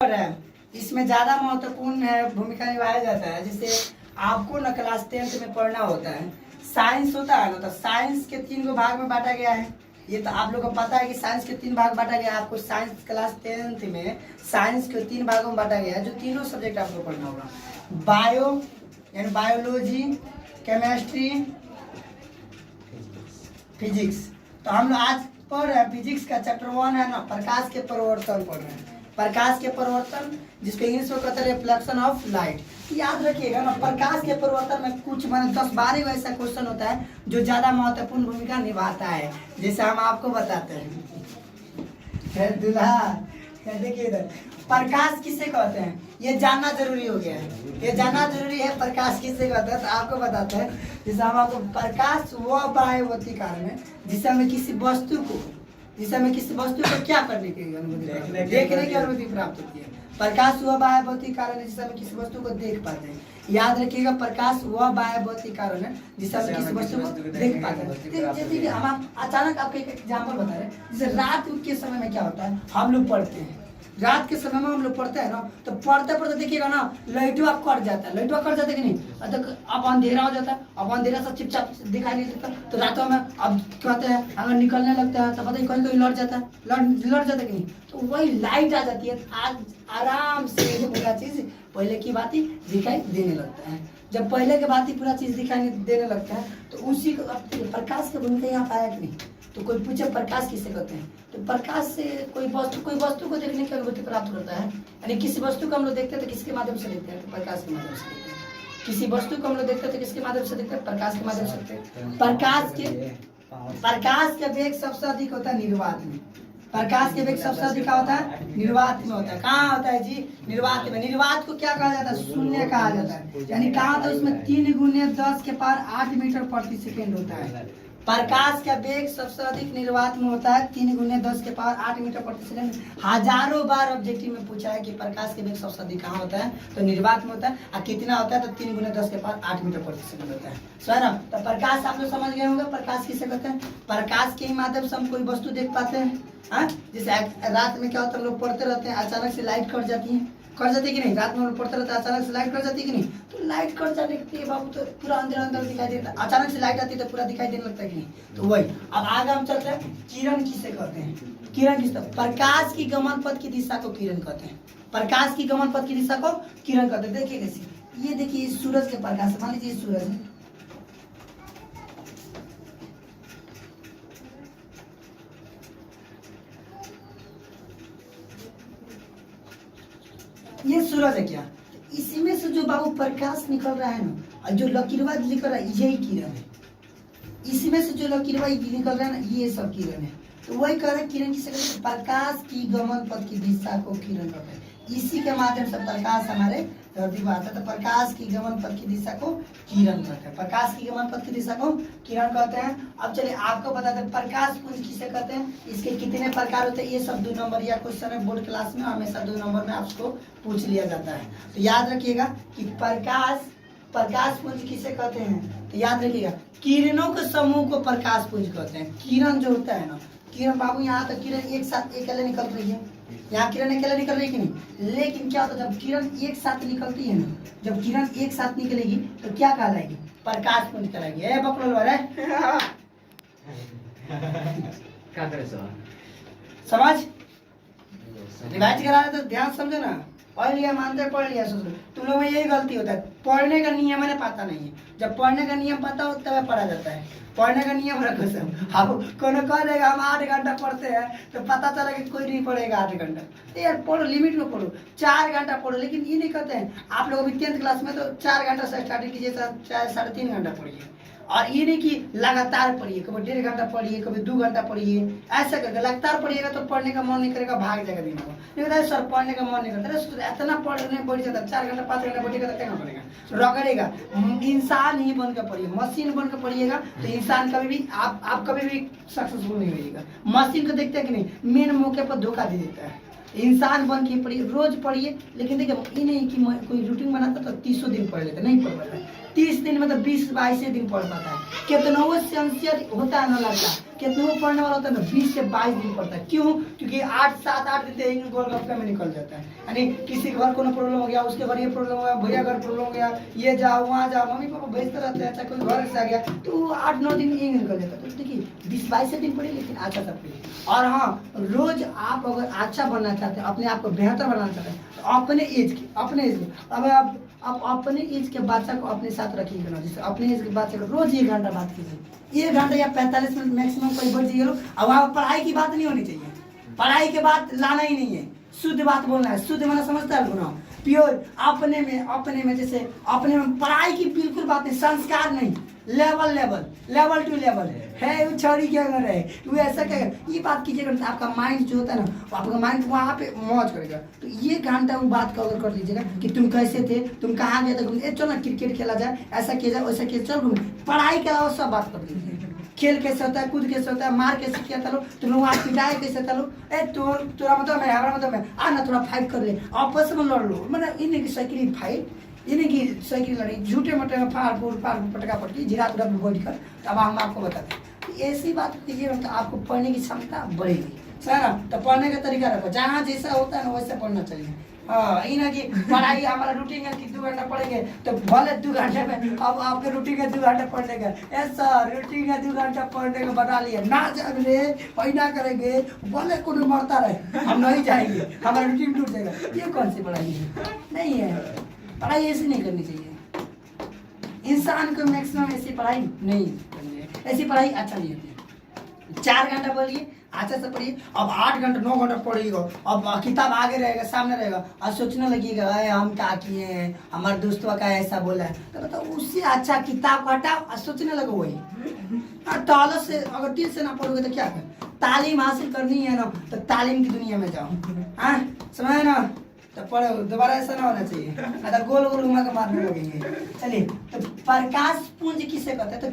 है इसमें ज्यादा महत्वपूर्ण भूमिका निभाया जाता है। जैसे आपको ना क्लास 10th में पढ़ना होता है, साइंस होता है ना, तो साइंस के 3 भाग में बांटा गया है। ये तो आप लोग को पता है कि साइंस के 3 भाग बांटा गया है। आपको साइंस क्लास 10th में साइंस के 3 भागों में बांटा गया है, जो तीनों सब्जेक्ट आपको पढ़ना होगा। बायो यानी बायोलॉजी, केमिस्ट्री, फिजिक्स। तो हम लोग आज पढ़ रहे हैं फिजिक्स का चैप्टर 1 है ना, प्रकाश के परिवर्तन पढ़ रहे हैं। प्रकाश के परिवर्तन, जिसको इंग्लिश में कहते हैं रिफ्लेक्शन ऑफ लाइट। याद रखिएगा ना, प्रकाश के परिवर्तन में कुछ 10-12 ऐसा क्वेश्चन होता है जो ज्यादा महत्वपूर्ण भूमिका निभाता है। जैसे हम आपको बताते हैं दूल्हा, देखिए इधर प्रकाश किसे कहते हैं, ये जानना जरूरी हो गया है। ये जानना जरूरी है प्रकाश किसे कहते हैं। तो आपको बताते हैं, जैसे हम आपको प्रकाश वह बाह्यवती कारण है जिससे हमें किसी वस्तु को क्या करने की अनुमति, देखने की अनुमति प्राप्त होती है। प्रकाश वह बाह्यवती कारण है जिससे हम किसी वस्तु को देख पाते हैं। याद रखिएगा, प्रकाश वह बाह्यवती कारण है जिससे हम किसी वस्तु को देख पाते हैं। जैसे कि हम अचानक आपको एक एग्जाम्पल बता रहे हैं, जैसे रात के समय में क्या होता है, हम लोग पढ़ते हैं। रात के समय में हम लोग पढ़ते हैं ना, तो पढ़ते पढ़ते देखिएगा ना, लाइटवा कट जाता है। लाइटवा कट जाता है कि नहीं, तो अब अंधेरा हो जाता है। अब अंधेरा से चिपचाप दिखाई नहीं देता, तो रातों में अब कहते हैं अगर निकलने लगता है तो पता ही कहीं लड़ जाता है, लड़ जाता है कि नहीं। तो वही लाइट आ जाती है, आज आराम से पूरा चीज पहले की बात ही दिखाई देने लगता है। जब पहले के बात ही पूरा चीज दिखाई देने लगता है, तो उसी को प्रकाश की भूमिका यहाँ पाया कि नहीं। तो कोई पूछे प्रकाश किसे कहते हैं, तो प्रकाश से कोई वस्तु को देखने की अनुभूति प्राप्त करता है। यानी किसी वस्तु को हम लोग देखते हैं तो किसके माध्यम से देखते हैं, तो प्रकाश के माध्यम से देखते हैं। किसी वस्तु को हम लोग देखते हैं तो किसके माध्यम से देखते हैं, प्रकाश के माध्यम से देखते हैं। प्रकाश के वेग सबसे अधिक होता है निर्वात में। प्रकाश के वेग सबसे अधिक होता है निर्वात में होता है। कहाँ होता है जी, निर्वात में। निर्वात को क्या कहा जाता है, शून्य कहा जाता है। यानी कहा होता है उसमें 3 × 10⁸ मीटर प्रति सेकेंड होता है। प्रकाश का वेग सबसे अधिक निर्वात में होता है, 3 × 10⁸ मीटर प्रति सेकेंड। हजारों बार ऑब्जेक्टिव में पूछा है कि प्रकाश के वेग सबसे अधिक कहाँ होता है, तो निर्वात में होता है। और कितना होता है, तो 3 × 10⁸ मीटर प्रति सेकेंड होता है। सर तो प्रकाश आप लोग समझ गए होंगे, प्रकाश किसे कहते हैं। प्रकाश के ही माध्यम से हम कोई वस्तु देख पाते हैं। जैसे रात में क्या होता है, हम लोग पढ़ते रहते हैं, अचानक से लाइट कट जाती है कि नहीं। रात में हम लोग पढ़ते रहते हैं, अचानक से लाइट कट जाती है कि नहीं। तो लाइट कट जाने के बाबू तो पूरा अंदर दिखाई देता है। अचानक से लाइट आती है तो पूरा दिखाई देने लगता है कि नहीं। तो वही अब आगे हम चलते हैं, किरण किसे कहते हैं। किरण किस, प्रकाश की गमन पथ की दिशा को किरण कहते हैं। प्रकाश की गमन पथ की दिशा को किरण कहते हैं। देखिए कैसे, ये देखिए सूरज के प्रकाश, मान लीजिए सूरज है, ये सूरज है क्या, इसी में से जो बाबू प्रकाश निकल रहा है ना, और जो लकीरवा निकल रहा है, यही किरण है। इसी में से जो लकीरवा निकल रहा है ना, ये सब किरण है। तो वही कह रहे हैं किरण किसे कहते हैं, प्रकाश की गमन पथ की दिशा को किरण कहते हैं। इसी के माध्यम से प्रकाश हमारे धरती पर आता है। तो प्रकाश की गमन पथ की दिशा को किरण कहते हैं। प्रकाश की गमन पथ की दिशा को किरण कहते हैं। अब चलिए आपको बताते हैं प्रकाश पुंज किसे कहते हैं, इसके कितने प्रकार होते हैं। ये सब 2 नंबर या क्वेश्चन है बोर्ड क्लास में, हमेशा 2 नंबर में आपको पूछ लिया जाता है। तो याद रखिएगा कि प्रकाश पुंज किसे कहते हैं। तो याद रखिएगा, किरणों के समूह को प्रकाश पुंज कहते हैं। किरण जो होता है ना, किरण बाबू यहाँ तो किरण एक साथ अकेले निकल रही है, यहाँ किरण अकेले निकल रही है कि नहीं। लेकिन क्या होता है, जब किरण एक साथ निकलती है ना, जब किरण एक साथ निकलेगी तो क्या कहलाएगी, प्रकाश पुंज कहलाएगी। ए बकलोल वाले क्या करे समझ रिवाइज करा रहे तो ध्यान समझो ना। पढ़ लिया मानते, पढ़ लिया सोच लो। तुम लोग में यही गलती होता है, पढ़ने का नियम मैंने पता नहीं है। जब पढ़ने का नियम पता हो तब पढ़ा जाता है। पढ़ने का नियम रखो सब। अब कोनो कह देगा हम 8 घंटा पढ़ते हैं, तो पता चला कि कोई नहीं पढ़ेगा 8 घंटा। तो यार पढ़ो, लिमिट में पढ़ो, 4 घंटा पढ़ो। लेकिन ये नहीं कहते हैं आप लोग अभी 10th क्लास में, तो 4 घंटा से स्टार्टिंग कीजिए, चाहे 3.5 घंटा पढ़िए। और ये नहीं कि लगातार पढ़िए, कभी 1.5 घंटा पढ़िए, कभी 2 घंटा पढ़िए। ऐसा करके लगातार पढ़िएगा तो पढ़ने का मन नहीं करेगा, भाग जाएगा दिमाग। नहीं बताया सर पढ़ने का मन नहीं करता, अरे इतना पढ़ने बैठ जाता, 4 घंटा 5 घंटा बैठेगा तो क्या पड़ेगा, रगड़ेगा। इंसान ही बन कर पढ़िए, मशीन बन कर पढ़िएगा तो इंसान कभी भी आप कभी भी सक्सेसफुल नहीं होइएगा। मशीन को देखते हैं कि नहीं, मेन मौके पर धोखा दे देता है। इंसान बन के पढ़िए, रोज पढ़िए। लेकिन देखिए ये नहीं कि कोई रूटीन बनाता तो 30 दिन पढ़ लेता, नहीं पढ़ पाता है। 30 दिन मतलब 20-22 दिन पढ़ पाता है। कितना वो सिंसियर होता है ना लड़का, कितना वो पढ़ने वाला होता है ना 20 से 22 दिन पढ़ता है। क्यों? क्योंकि 8-7-8 दिन तो एक गोलगप्पे में निकल जाता है। यानी किसी के घर कोनो प्रॉब्लम हो गया, उसके घर ये प्रॉब्लम हो गया, भैया घर प्रॉब्लम हो गया, ये जाओ वहाँ जाओ, मम्मी पापा भेजते रहते हैं, चाहे कोई घर से आ गया तो 8-9 दिन यही निकल जाता है। तो देखिए 20-22 दिन पढ़िए, लेकिन अच्छा सा पढ़िए। और हाँ, रोज आप अगर अच्छा बनना चाहते हैं, अपने आप को बेहतर बनाना चाहते हैं, तो अपने एज के अब आप अपने एज के बच्चा को अपने साथ रखिएगा ना। जैसे अपने एज के बच्चे को रोज 1 घंटा बात कीजिए, 1 घंटा या 45 मिनट मैक्सिमम कोई बढ़ जाइए। अब वहाँ पढ़ाई की बात नहीं होनी चाहिए, पढ़ाई के बात लाना ही नहीं है, शुद्ध बात बोलना है। शुद्ध मैंने समझता है गुना प्योर अपने में जैसे अपने में पढ़ाई की बिल्कुल बात नहीं, संस्कार नहीं, लेवल टू लेवल है वो छोड़ी क्या कर रहे हैं, वो ऐसा क्या ये बात कीजिएगा तो आपका माइंड जो होता है ना, आपका माइंड वहाँ पे मौज करेगा। तो ये घंटा वो बात कवर कर लीजिएगा कि तुम कैसे थे, तुम कहाँ गए थे घूमने, चलो ना क्रिकेट खेला जाए, ऐसा किया जाए, वैसा किया, चलो घूमने। पढ़ाई के अलावा सब बात कर लीजिए, खेल कैसे होता है, कूद कैसे होता है, मार कैसे किया था लो, तुम लोग वहाँ पिटाए कैसे था लो, तोरा मतलब मैं हमारा मतलब मैं आ ना थोड़ा फाइट कर ले, आपस में लड़ लो। मतलब इन्हें की साइकिल फाइट, इन्हें की साइकिल लड़ी, झूठे मोटे में फाड़ फूड़ पटका पटकी जीरा तुरा में बैठ कर। तब हम आपको बताते हैं ऐसी बात कीजिए तो आपको पढ़ने की क्षमता बढ़ेगी, है ना। तो पढ़ने का तरीका रखो, जहाँ जैसा होता है ना वैसे पढ़ना चाहिए। हाँ, ये ना कि पढ़ाई हमारा रूटीन है कि 2 घंटा पढ़ेंगे तो भले 2 घंटे में अब आपके रूटीन है 2 घंटा पढ़ने का, ऐसा रूटीन है 2 घंटा पढ़ने का बना लिया ना, जब रे ना करेंगे भले को मरता रहे, हम नहीं जाएंगे, हमारा रूटीन टूट जाएगा। ये कौन सी पढ़ाई है? नहीं है, पढ़ाई ऐसी नहीं करनी चाहिए। इंसान को मैक्सिमम ऐसी पढ़ाई नहीं करनी है, ऐसी पढ़ाई अच्छा नहीं होती है। 4 घंटा पढ़िए, अच्छा से पढ़िए। अब 8 घंटा 9 घंटा पढ़िएगा, अब किताब आगे रहेगा, सामने रहेगा, और सोचने लगिएगा हम क्या किए हैं, हमारे दोस्तों का ऐसा बोला है, तो बताओ उससे अच्छा किताब हटाओ और सोचने लगो वही। और ताला से अगर दिल से ना पढ़ोगे तो क्या कर, तालीम हासिल करनी है ना तो तालीम की दुनिया में जाओ, हाँ समझ ना, तो पढ़ो। दोबारा ऐसा ना होना चाहिए, अगर गोल गोल घुमा के मारने लगेंगे। चलिए, तो प्रकाश पुंज किसे कहते हैं? तो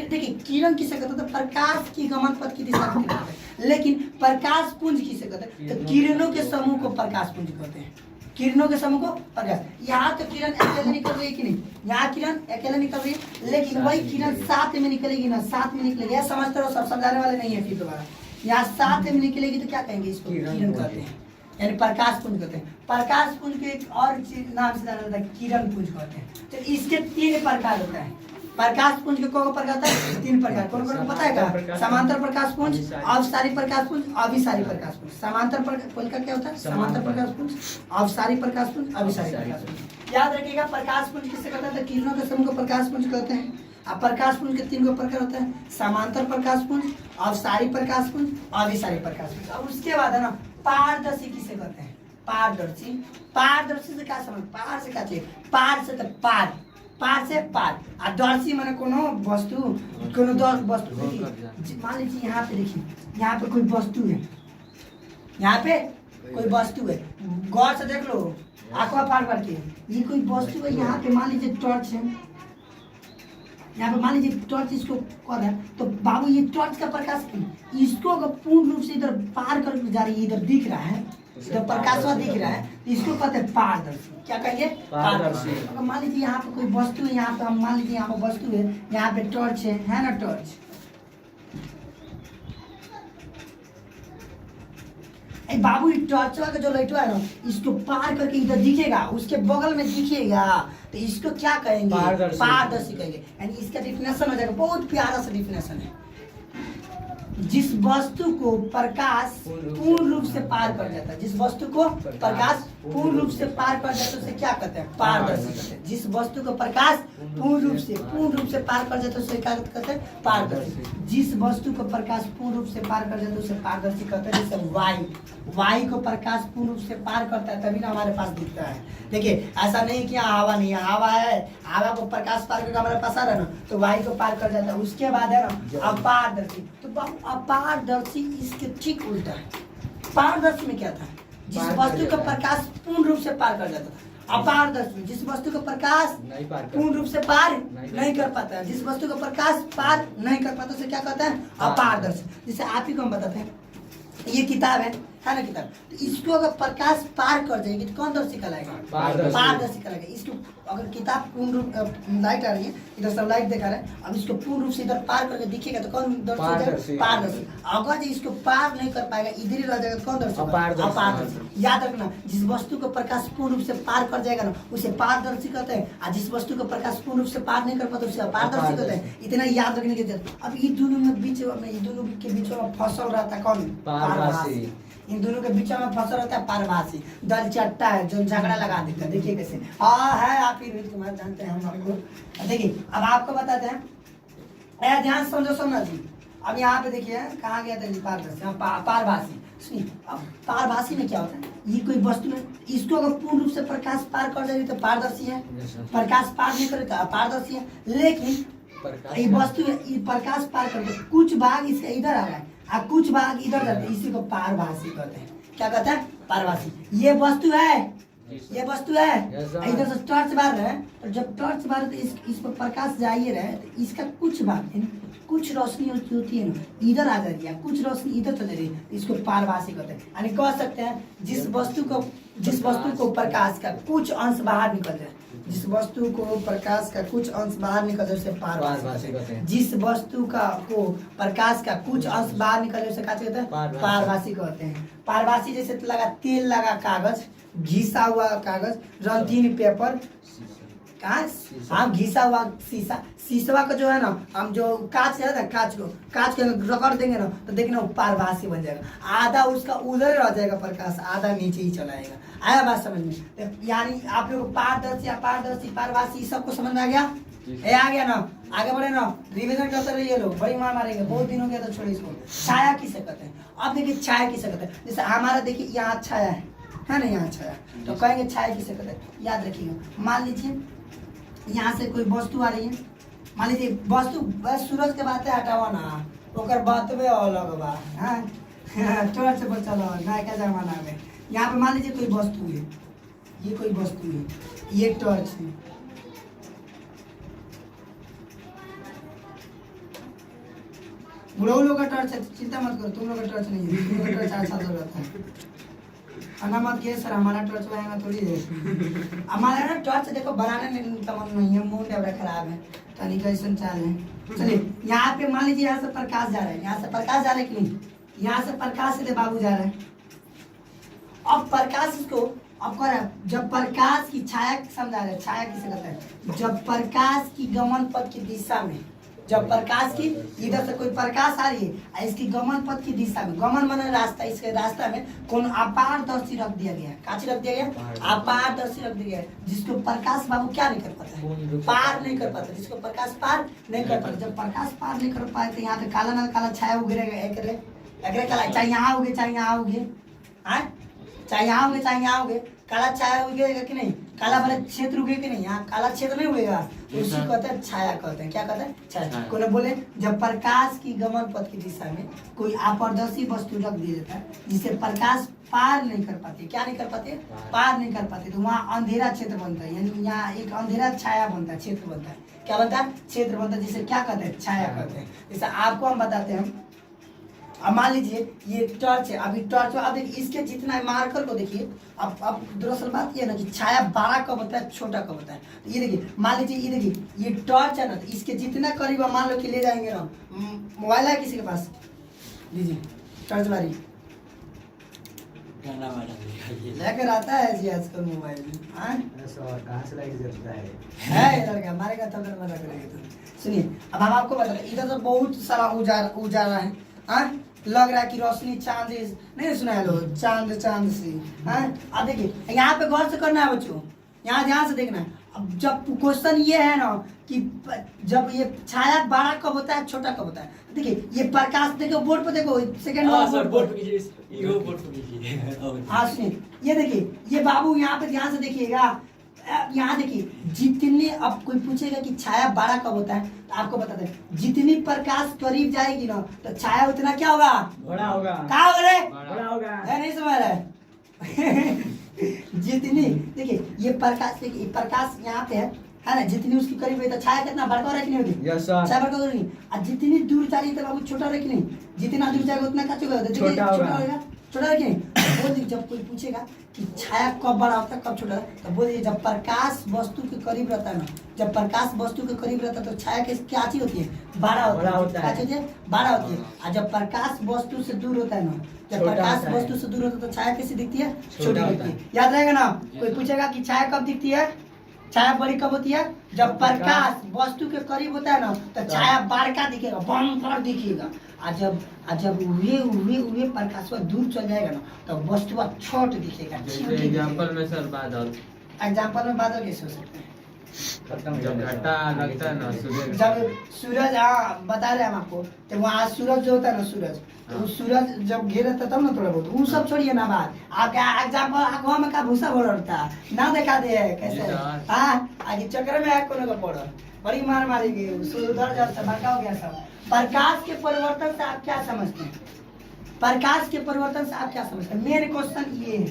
देखिए किरण किसे कहते हैं? तो प्रकाश की गमन पथ की दिशा में कहते हैं। लेकिन प्रकाश पुंज किसे कहते हैं? तो किरणों के समूह को प्रकाश पुंज कहते हैं। किरणों के समूह को प्रकाश। यहाँ तो किरण अकेले निकल रही है कि नहीं, यहाँ किरण अकेले निकल रही है, लेकिन वही किरण साथ में निकलेगी ना, साथ में निकलेगी। यह समझते रहो, सब समझाने वाले नहीं है। फिर दोबारा यहाँ साथ में निकलेगी तो क्या कहेंगे? इसको किरण कहते हैं, यानी प्रकाश पुंज कहते हैं। प्रकाश पुंज के एक और नाम से जाना जाता है, किरण पुंज कहते हैं। तो इसके 3 प्रकार होता है। प्रकाश पुंज के कौन प्रकार होता है? 3 प्रकार। कौन कौन पता है क्या? समांतर प्रकाश पुंज, अवसारी प्रकाश पुंज, अभिसारी प्रकाश पुंज। समांतर पुंज का क्या होता है? समांतर प्रकाश पुंज, अवसारी प्रकाश पुंज, अभिसारी प्रकाश पुंज। याद रखिएगा, प्रकाश पुंज किसे कहते हैं? तो किरणों के समूह को प्रकाश पुंज कहते हैं। अब प्रकाश पुंज के 3 प्रकार होते हैं, समांतर प्रकाश पुंज, अवसारी प्रकाश पुंज, अभिसारी प्रकाश पुंज। अब उसके बाद है ना, पारदर्शी किसे कहते हैं? पारदर्शी। पारदर्शी से क्या समझ? पार से क्या चाहिए? पार से तो पार, पार से पार। और दर्शी माने कोनो वस्तु, कोनो वस्तु। मान लीजिए यहाँ पे देखिए, यहाँ पे कोई वस्तु है, यहाँ पे कोई वस्तु है, गौर से देख लो, आंखों पार करके, ये कोई वस्तु है। यहाँ पे मान लीजिए टॉर्च है, यहाँ पे मान लीजिए टॉर्च इसको कर रहा है, तो बाबू ये टॉर्च का प्रकाश इसको अगर पूर्ण रूप से इधर पार करके जा रही है, इधर दिख रहा है, इधर प्रकाशवा दिख रहा है, इसको कहते हैं पारदर्शी। क्या कहेंगे? पारदर्शी। अगर मान लीजिए यहाँ पे कोई वस्तु है, यहाँ पे हम मान लीजिए यहाँ पे वस्तु है, यहाँ पे टॉर्च है ना, टॉर्च। बाबू टॉर्चवा का जो लाइटवा है ना, इसको पार करके इधर दिखेगा, उसके बगल में दिखेगा, तो इसको क्या कहेंगे? पारदर्शी कहेंगे। यानी इसका डिफिनेशन हो जाएगा, बहुत प्यारा सा डिफिनेशन है। जिस वस्तु को प्रकाश पूर्ण रूप से पार कर जाता है, जिस वस्तु को प्रकाश पूर्ण रूप से पार कर जाता है उसे क्या कहते हैं? पारदर्शी कहते हैं। जिस वस्तु को प्रकाश पूर्ण रूप से पार कर जाता है उसे क्या कहते हैं? पारदर्शी। जिस वस्तु को प्रकाश पूर्ण रूप से पार कर जाता है उसे पारदर्शी कहते हैं। जैसे वायु को प्रकाश पूर्ण रूप से पार करता है तभी ना हमारे पास दिखता है। देखिए ऐसा नहीं कि यहाँ हवा नहीं है, हवा है, हवा को प्रकाश पार करके हमारे पास आ रहा है ना, तो वायु को पार कर जाता है। उसके बाद है ना अपारदर्शी। तो अपारदर्शी इसके ठीक उल्टा है। पारदर्शी में क्या था? जिस वस्तु का प्रकाश पूर्ण रूप से पार कर जाता था। अपारदर्शी जिस वस्तु का प्रकाश पूर्ण रूप से पार नहीं कर पाता है, जिस वस्तु का प्रकाश पार नहीं कर पाता उसे क्या कहता है? अपारदर्शी। जैसे आप ही को हम बताते हैं, ये किताब है, है ना किताब। तो इसको अगर प्रकाश पार कर जाएगी तो कौन दर्शी कहलाएगा? पारदर्शी कहलाएगा। इसको अगर किताब पूर्ण रूप लाइट आ रही है, इधर सब लाइट दिखा रहा है, अब इसको पूर्ण रूप से इधर पार करके दिखेगा तो कौन दर्शी? पारदर्शी। अगर जो इसको पार नहीं कर पाएगा, इधर ही रह जाएगा तो कौन दर्शी? अपारदर्शी। याद रखना, जिस वस्तु को प्रकाश पूर्ण रूप से पार कर जाएगा ना उसे पारदर्शी कहते हैं, और जिस वस्तु को प्रकाश पूर्ण रूप से पार नहीं कर पाता उसे अपारदर्शी कहते हैं। इतना याद रखने की जरूरत। अब ये दोनों में बीच में, ये दोनों के बीच में फसल रहता कौन? पारभासी। इन दोनों के बीच में फसल रहता है पारभासी। दल चट्टा है जो झगड़ा लगा देता है। देखिए कैसे है, आप ही रोहित कुमार जानते हैं हम आपको। देखिए अब आपको बताते हैं, ध्यान समझो जी। अब यहाँ पे देखिए कहाँ गया था जी? पारदर्शी, पारभासी। सुनिए, अब पारभासी में क्या होता है? ये कोई वस्तु है, इसको अगर पूर्ण रूप से प्रकाश पार कर जाएगी तो पारदर्शी है, प्रकाश पार नहीं करे तो अपारदर्शी है। लेकिन ये वस्तु है, ये प्रकाश पार करके कुछ भाग इसका इधर आ रहा है और कुछ भाग इधर जाते हैं, इसी को पारभासी कहते हैं। क्या कहते हैं? पारभासी। ये वस्तु है, ये वस्तु है, इधर से टॉर्च बार रहे तो जब टॉर्च बार तो इस पर प्रकाश जाइए रहे तो इसका कुछ भाग, कुछ रोशनी होती है ना इधर आ जा रही है, कुछ रोशनी इधर चल रही है, इसको पारभासी कहते हैं। यानी कह सकते हैं जिस वस्तु को प्रकाश का कुछ अंश बाहर निकल जाए, जिस वस्तु को प्रकाश का कुछ अंश बाहर निकल जाए उसे पारभासी कहते हैं। जिस वस्तु को प्रकाश का कुछ अंश बाहर निकल जाए उसे क्या कहते हैं? पारभासी कहते हैं। पारभासी जैसे लगा तेल लगा कागज, घिसा हुआ कागज, रंगीन पेपर, हाँ घिसा हुआ शीशा, शीशवा का जो है ना, हम जो कांच है ना, कांच को रगड़ देंगे ना तो देखना वो पारभासी बन जाएगा। आधा उसका उधर रह जाएगा प्रकाश, आधा नीचे ही चला आएगा। आया बात समझ में? यानी आप लोग पारदर्शी, अपारदर्शी, पारभासी सबको समझ में आ गया? आ गया ना? आगे बढ़े ना, रिविजन करते रहिए लोग, बड़ी मार मारेंगे, बहुत दिन हो गया तो छोड़िए इसको। छाया किसे कहते हैं? अब देखिए छाया किसे कहते हैं। जैसे हमारा देखिए यहाँ छाया है ना, यहाँ छाया, तो कहेंगे छाया किसे कहते हैं? याद रखिएगा। मान लीजिए यहाँ से कोई वस्तु आ रही है, मान लीजिए वस्तु सूरज के बातें हटावा ना, ओकर बातवे अलग बा। टॉर्च पर चलो नया जमाना में। यहाँ पे मान लीजिए कोई वस्तु है, ये कोई वस्तु है, ये टॉर्च है, बुढ़ऊ लोग का टॉर्च है, चिंता मत करो, तुम लोग का टॉर्च नहीं है, तुम लोग का टॉर्च अच्छा चल रहा है। अन्ना मत किए सर, हमारा टॉर्च बनाएगा थोड़ी है। हमारा ना टॉर्च देखो बनाने में तमन नहीं है, मूड खराब है, तनी कैसे चाल है। चलिए यहाँ पे मान लीजिए यहाँ से प्रकाश जा रहा है, यहाँ से प्रकाश जा रहा है कि नहीं? यहाँ से प्रकाश से बाबू जा रहा है। अब प्रकाश इसको अब कर, जब प्रकाश की छाया समझा रहे, छाया किसे कहते हैं? जब प्रकाश की गमन पथ की दिशा में, जब प्रकाश की इधर से कोई प्रकाश आ रही है, इसकी गमन पथ की दिशा में, गमन माने रास्ता, इसके रास्ता में कौन अपारदर्शी रख दिया गया है? काची रख दिया गया? अपारदर्शी रख दिया गया है, जिसको प्रकाश बाबू क्या नहीं कर पाता है? पार नहीं कर पाता, जिसको प्रकाश पार नहीं कर पाता। जब प्रकाश पार नहीं कर पाए तो यहाँ पे काला ना काला छाया उगेगा, काला चाहे यहाँ उगे चाहे यहाँ उगे, चाहे यहाँ उगे चाहे यहाँ उगे, काला छाया उगेगा कि नहीं? काला भले क्षेत्र उगे कि नहीं? यहाँ काला क्षेत्र नहीं उगेगा, उसी कहते हैं छाया कहते हैं। क्या कहते हैं? छाया। कोई बोले जब प्रकाश की गमन पथ की दिशा में कोई अपारदर्शी वस्तु रख दिया जाता है जिसे प्रकाश पार नहीं कर पाते, क्या नहीं कर पाते? पार नहीं कर पाते, तो वहाँ अंधेरा क्षेत्र बनता है, यानी यहाँ एक अंधेरा छाया बनता है, क्षेत्र बनता है। क्या बनता है? क्षेत्र बनता है, जिसे क्या कहते हैं? छाया कहते हैं। जैसे आपको हम बताते हैं, अब मान लीजिए ये टॉर्च है, अभी टॉर्च अब देखिए इसके जितना मार्कर को देखिए। अब दरअसल बात ये ना कि छाया बड़ा कब होता है, छोटा कब होता है। तो ये देखिए, मान लीजिए ये देखिए ये टॉर्च है ना, तो इसके जितना करीब मान लो कि ले जाएंगे ना, मोबाइल है किसी के पास? लीजिए टॉर्च बारी लेकर आता है जी आजकल मोबाइल। कहाँ से लाइट जलता है लड़का हमारे का तब मजा करेंगे। तो सुनिए अब हम आपको बता रहे, इधर तो बहुत सारा उजाला है, लग रहा है कि रोशनी चांद नहीं सुना है लोग, चांद सी। अब देखिए यहाँ पे गौर से करना है बच्चों, यहाँ ध्यान से देखना है। अब जब क्वेश्चन ये है ना कि जब ये छाया बड़ा कब होता है, छोटा कब होता है, देखिए ये प्रकाश देखो बोर्ड पर, देखो सेकंड हाँ सुनिए, ये देखिए ये बाबू यहाँ पे ध्यान से देखिएगा। यहाँ देखिए जितने, अब कोई पूछेगा कि छाया बड़ा कब होता है, तो आपको बताते हैं जितनी प्रकाश करीब जाएगी ना तो छाया उतना क्या होगा? बड़ा होगा। क्या होगा रे? बड़ा होगा। नहीं समझ रहे? जितनी देखिए ये प्रकाश, देखिए प्रकाश यहाँ पे है ना, जितनी उसकी करीब है तो छाया कितना बड़का हो रहा है कि नहीं होती? Yes sir. छाया बड़का हो रही है, और जितनी दूर जा रही है तो बाबू छोटा हो रहा है कि नहीं? जितना दूर जाएगा उतना क्या होगा? छोटा होगा, छोटा है कि नहीं? बोल दीजिए, जब कोई पूछेगा कि छाया कब बड़ा होता है कब छोटा होता है, तो बोल दीजिए जब प्रकाश वस्तु के करीब रहता है ना, जब प्रकाश वस्तु के करीब रहता है तो छाया की क्या चीज होती है, बड़ा होता है। क्या चीज है, बड़ा होती है। और जब प्रकाश वस्तु से दूर होता है ना, जब प्रकाश वस्तु से दूर होता है तो छाया कैसी दिखती है, छोटी दिखती है। याद रहेगा ना। कोई पूछेगा कि छाया कब दिखती है, छाया बड़ी कब होती है, जब प्रकाश वस्तु के करीब होता है ना तो छाया बड़का दिखेगा, बम्पर दिखेगा। और जब वे प्रकाश दूर चल जाएगा ना तो वस्तु छोट दिखेगा। एग्जांपल में सर बादल, एग्जांपल में बादल कैसे हो सकते हैं, जब घटा लगता है ना सूरज, जब सूरज, हाँ बता रहे हैं हम आपको, तो वहाँ सूरज जो होता है ना, सूरज तो वो सूरज जब घेर रहता तब ना थोड़ा बहुत, वो सब छोड़िए ना बात। आप एग्जाम्पल आगवा में का भूसा भर रहता ना दिखा दे कैसे, हाँ आगे चक्कर में आग को ना पड़ो, बड़ी मार मारेगी उधर जब से भड़का हो गया सब। प्रकाश के परिवर्तन से आप क्या समझते हैं, प्रकाश के परिवर्तन से आप क्या समझते हैं, मेन क्वेश्चन ये है,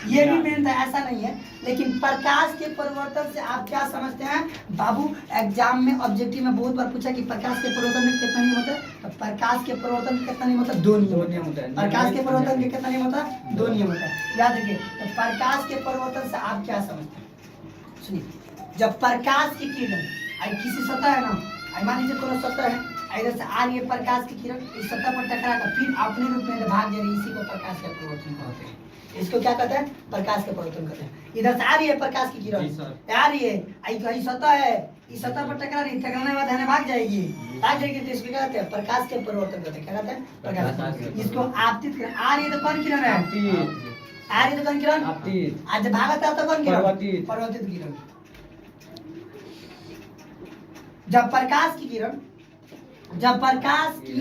ये भी मेन था, ऐसा नहीं है। लेकिन प्रकाश के परिवर्तन से आप क्या समझते हैं बाबू। एग्जाम में ऑब्जेक्टिव में बहुत बार पूछा कि प्रकाश के परिवर्तन में कितना नियम होता है, तो प्रकाश के परिवर्तन में कितना नियम होता है, 2 नियम होता है। प्रकाश के परिवर्तन में कितना नियम होता है, 2 नियम होता है। याद रखिए, तो प्रकाश के परिवर्तन से आप क्या समझते हैं। सुनिए, जब प्रकाश की किरण किसी सतह है ना, मान लीजिए कोनो सतह है, इधर से आ रही है प्रकाश की किरण, इस सतह पर टकरा कर फिर अपने रूप में भाग जा रही है, इसी को प्रकाश का परिवर्तन कहते हैं। इसको क्या कहते हैं, प्रकाश का परिवर्तन कहते हैं। इधर से आ रही है प्रकाश की किरण, आ रही है, इस सतह है, इस सतह पर टकरा रही, टकराने के बाद है भाग जाएगी, तो इसको क्या कहते हैं, प्रकाश के परिवर्तन कहते हैं। क्या कहते हैं, प्रकाश। इसको आपतित किरण, आ रही है तो कौन किरण है, आ रही है तो कौन किरण, आज भागत है तो कौन किरण, परिवर्तित किरण। जब प्रकाश की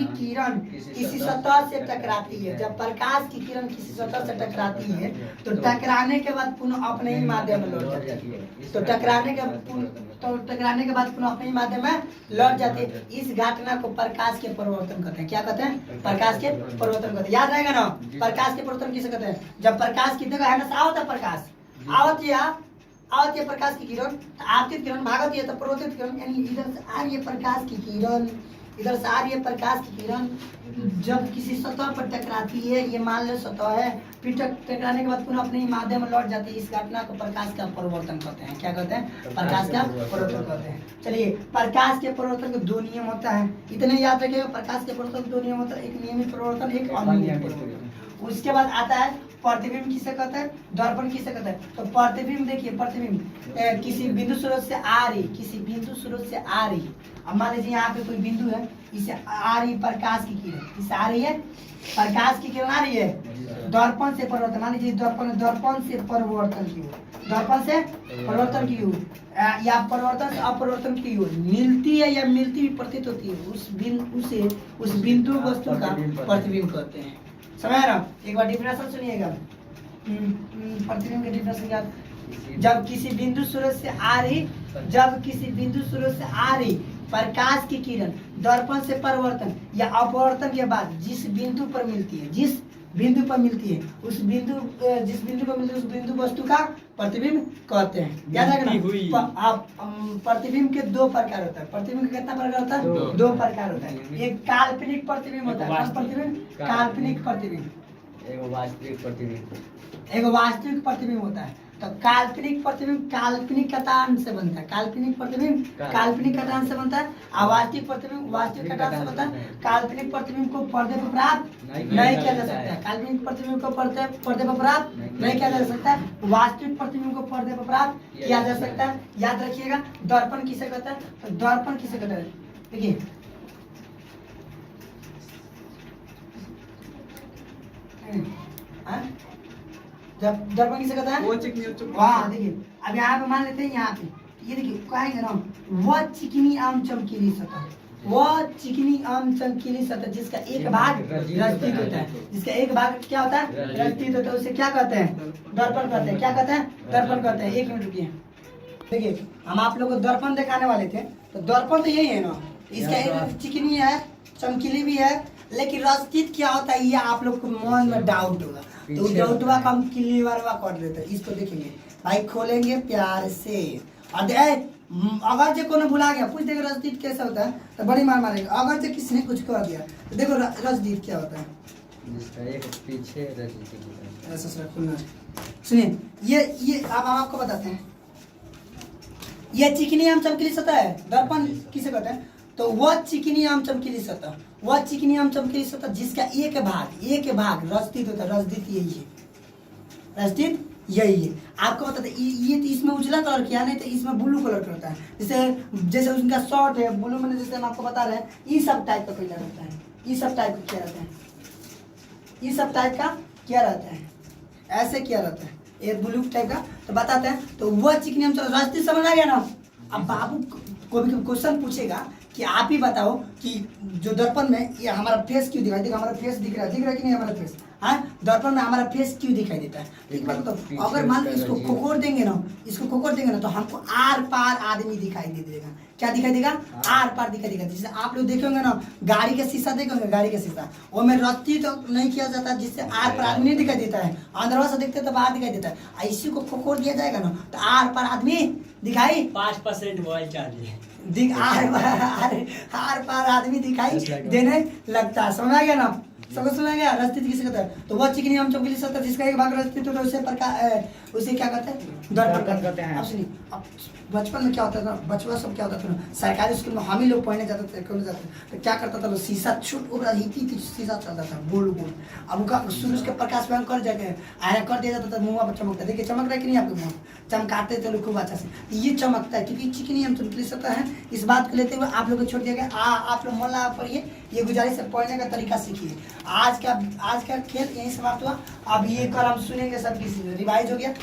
किरण किसी सतह से टकराती है, जब प्रकाश की किरण किसी सतह से टकराती है तो टकराने के बाद पुनः अपने ही माध्यम में लौट जाती है, तो टकराने के बाद पुनः अपने ही माध्यम में लौट जाती है। इस घटना को प्रकाश के परिवर्तन कहते हैं। क्या कहते हैं, प्रकाश के परिवर्तन कहते हैं। याद रहेगा ना, प्रकाश के परिवर्तन किसे कहते हैं, जब प्रकाश की जगह है ना आवत है प्रकाश, आवत है प्रकाश की किरण, आपतित किरण, भागत है तो परिवर्तित किरण, यानी इधर से आ रही है प्रकाश की किरण, इधर से आ रही है प्रकाश की किरण, जब किसी सतह पर टकराती है, ये मान लो सतह है, फिर टकराने के बाद पुनः अपने ही माध्यम में लौट जाती है, इस घटना को प्रकाश का परिवर्तन कहते हैं। क्या कहते हैं, प्रकाश का परिवर्तन कहते हैं। चलिए, प्रकाश के परिवर्तन के 2 नियम होता है, इतने याद रखिएगा। प्रकाश के परिवर्तन 2 नियम होता है, एक नियमित परिवर्तन, एक अनियमित परिवर्तन। उसके बाद आता है प्रतिबिंब किसे कहते हैं, दर्पण किसे कहते हैं। तो प्रतिबिंब देखिए, प्रतिबिंब किसी बिंदु स्रोत से आ रही, किसी बिंदु स्रोत से आ रही, अब मान लीजिए यहाँ पे कोई बिंदु है, इसे आ रही प्रकाश की किरण, इसे आ रही है प्रकाश की किरण, आ रही है दर्पण से परिवर्तन, मान लीजिए दर्पण से परिवर्तन की ओर, दर्पण से परिवर्तन की ओर या परिवर्तन से अपरिवर्तन की ओर मिलती है या मिलती हुई प्रतीत होती है, उस बिंदु वस्तु का प्रतिबिंब कहते हैं। समझ रहा, एक बार डिफिनेशन सुनिएगा। प्रतिबिंब का डिफिनेशन क्या, जब किसी बिंदु स्रोत से आ रही प्रकाश की किरण दर्पण से परिवर्तन या अपवर्तन के बाद जिस बिंदु पर मिलती है, जिस बिंदु पर मिलती है उस बिंदु वस्तु का प्रतिबिंब कहते हैं। याद रखना, आप प्रतिबिंब के 2 प्रकार होता है। प्रतिबिंब का कितना प्रकार होता है, 2 प्रकार होता है। एक काल्पनिक प्रतिबिंब होता है, काल्पनिक प्रतिबिंब, एगो वास्तविक प्रतिबिंब होता है। तो काल्पनिक प्रतिबिंब काल्पनिक कथांश से बनता है, काल्पनिक प्रतिबिंब काल्पनिक कथांश से बनता है, अवास्तविक प्रतिबिंब वास्तविक कथांश से बनता है। काल्पनिक प्रतिबिंब को पर्दे पर प्राप्त नहीं किया जा सकता है, काल्पनिक प्रतिबिंब को पर्दे पर प्राप्त नहीं किया जा सकता है, वास्तविक प्रतिबिंब को पर्दे पर प्राप्त किया जा सकता है। याद रखिएगा, दर्पण किसे कहता है, तो दर्पण किसे कहता है, देखिए जब दर्पण किसे कहता है, वाह देखिए, अब यहाँ पे मान लेते हैं, यहाँ पे ये देखिए कहेंगे ना, वह चिकनी आम चमकीली सतह, वह चिकनी आम चमकीली सतह जिसका एक भाग रजतीत होता है, जिसका एक भाग क्या होता है, रजतीत होता है, उसे क्या कहते हैं, दर्पण कहते हैं। क्या कहते हैं, दर्पण कहते हैं। 1 मिनट रुकिए, देखिए हम आप लोग को दर्पण दिखाने वाले थे, तो दर्पण तो यही है ना, इसका एक चिकनी है, चमकीली भी है, लेकिन रजतीत क्या होता है ये आप लोग को मन में डाउट होगा, तो डाउटवा का हम क्लियर कर देते हैं। इसको देखेंगे भाई, खोलेंगे प्यार से, और अगर जो कोनो भुला गया पूछ देगा रजदीद कैसा होता है, तो बड़ी मार मारेगा। अगर जो किसी ने कुछ कह दिया तो देखो रजदीद क्या होता है, जिसका एक पीछे रखी थी। ऐसा सर खुलना है। सुनिए ये अब हम आपको बताते हैं। ये चिकनी आम चमकीली सतह है, दर्पण किसे कहते हैं? तो वह चिकनी आम चमकीली सतह, वह चिकनी आम चमकीली सतह जिसका एक भाग रस्तित होता है। रस्तित यही है, रस्तित यही है। आपको बताते ये तो इसमें उजला कलर किया, नहीं तो इसमें ब्लू कलर का होता है। जैसे उनका शॉर्ट है ब्लू में, जैसे हम आपको बता रहे हैं ये सब टाइप का कलर रहता है। ये सब टाइप का क्या रहता है? ये सब टाइप का क्या रहता है? ऐसे क्या रहता है? ये ब्लू टाइप का। तो बताते हैं, तो वह चिकनी आम रास्ते समझ आ गया ना। अब बाबू को भी क्वेश्चन पूछेगा कि आप ही बताओ कि जो दर्पण में ये हमारा फेस क्यों दिखाई देगा? हमारा फेस दिख रहा है कि नहीं हमारा फेस? हाँ, दर्पण में हमारा फेस क्यों दिखाई देता है? ठीक है, तो अगर मान लो इसको खोखोर देंगे ना, तो हमको आर पार आदमी दिखाई दे देगा। क्या दिखाई देगा? आर पार दिखाई देगा। जैसे आप लोग देखेंगे ना, गाड़ी का शीशा देखेंगे, गाड़ी का शीशा वो में रस्ती तो नहीं किया जाता, जिससे आर पार आदमी नहीं दिखाई देता है। अंदरवा से देखते तो बाहर दिखाई देता है। इसी को खोखोर दिया जाएगा ना, तो आर पार आदमी दिखाई 5% मोबाइल चाहिए। आर पार आदमी दिखाई देने लगता है। समझ आ गया ना? सबको समझ आ गया? रस्तित किसे कहते हैं? तो वह चिकनी आम चमकीली सतह जिसका एक भाग रस्तित होता है, उसे क्या कहते हैं? दर्पण कहते हैं। अब सुनिए, अब बचपन में क्या होता था? बचपन सब क्या होता था ना, सरकारी स्कूल में हम ही लोग पढ़ने जाते थे, तो क्या करता था? शीशा छूट ही शीशा चलता था गोल गोल। अब उनका सूरज के प्रकाश में कर जाके आया कर दिया जाता था, मुँह पर चमकता। देखिए चमक रहा है कि नहीं? आपके मुँह चमकाते थे लोग खूब अच्छा से। ये चमकता है क्योंकि चिकनी आम चमकीली सतह है। इस बात को लेते हुए आप लोग को छोड़ दिया गया। आप लोग मन लगा पढ़िए, ये गुजारिश है, पढ़ने का तरीका सीखिए। आज का खेल यहीं समाप्त हुआ। अब ये कल हम सुनेंगे, सब किसी रिवाइज हो गया।